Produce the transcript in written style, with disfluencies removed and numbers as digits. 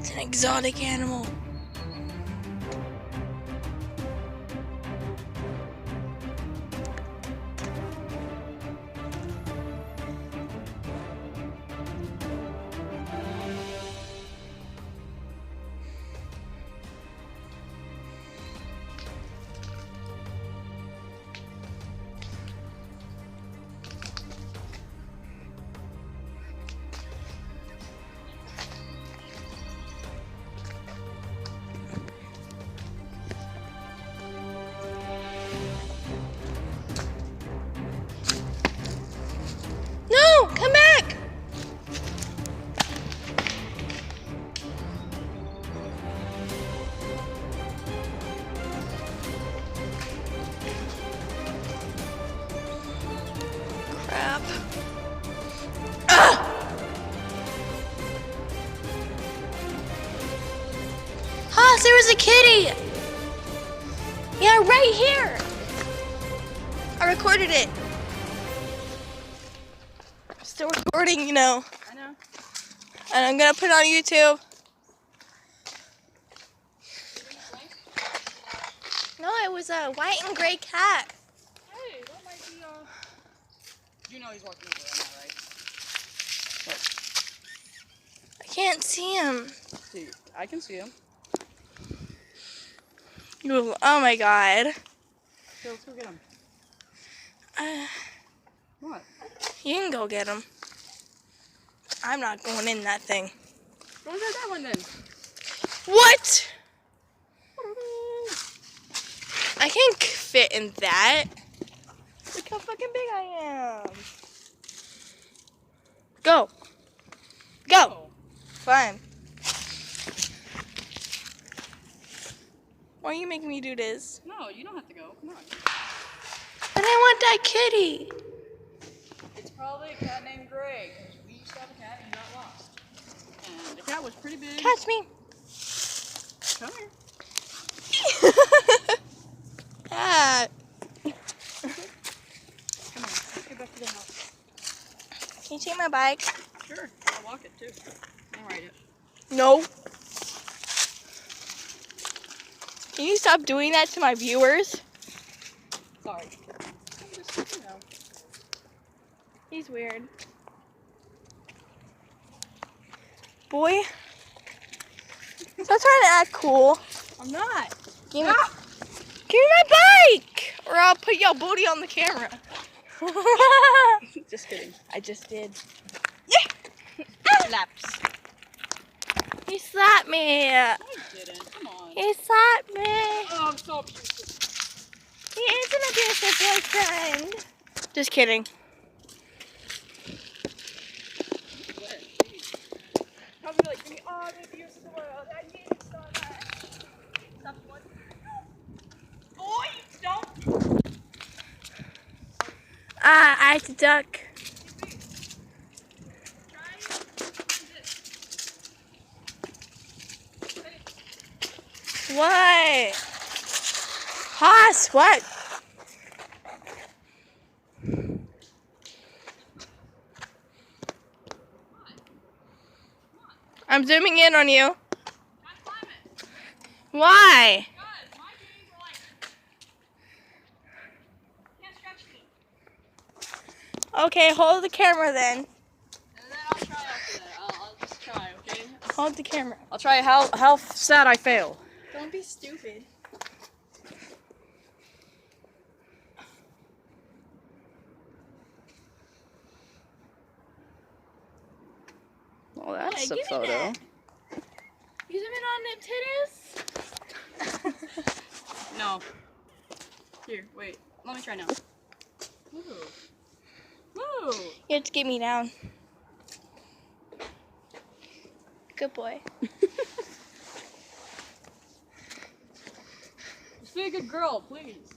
It's an exotic animal. No, come back. Crap. Haas, there was a kitty. Yeah, right here. I recorded it. Still recording, you know. I know. And I'm gonna put it on YouTube. No, it was a white and gray cat. Hey, that might be, You know he's walking over right now, right? What? I can't see him. See, I can see him. Oh my god. So let's go get him. What? You can go get him. I'm not going in that thing. Go get that one then. What? I can't fit in that. Look how fucking big I am. Go. Go. Oh. Fine. Why are you making me do this? No, you don't have to go. Come on. But I want that kitty. It's probably a cat named Greg. Because we used to have a cat and he got lost. And the cat was pretty big. Catch me. Come here. Cat. Come on. Let's get back to the house. Can you take my bike? Sure. I'll walk it too. I'll ride it. No. Can you stop doing that to my viewers? Sorry. I'm just, you know. He's weird. Boy. Stop trying to act cool. I'm not. Give me my bike! Or I'll put your booty on the camera. Just kidding. I just did. Yeah. Slaps. He slapped me. I didn't. Come on. He slapped me. Oh, I'm so abusive. He is an abusive boyfriend. Just kidding. Probably like, give me all the abuse in the world. I need it so much. Stop one. Boy, don't. I have to duck. What? Haas, what? I'm zooming in on you. Why? Okay, hold the camera then. And then I'll try after that. I'll just try, okay? Hold the camera. I'll try how sad I fail. Don't be stupid. Well, that's Hey, a give me photo. that. You zooming on them titties? No. Here, wait. Let me try now. Ooh. Ooh. You have to get me down. Good boy. Just be a good girl, please.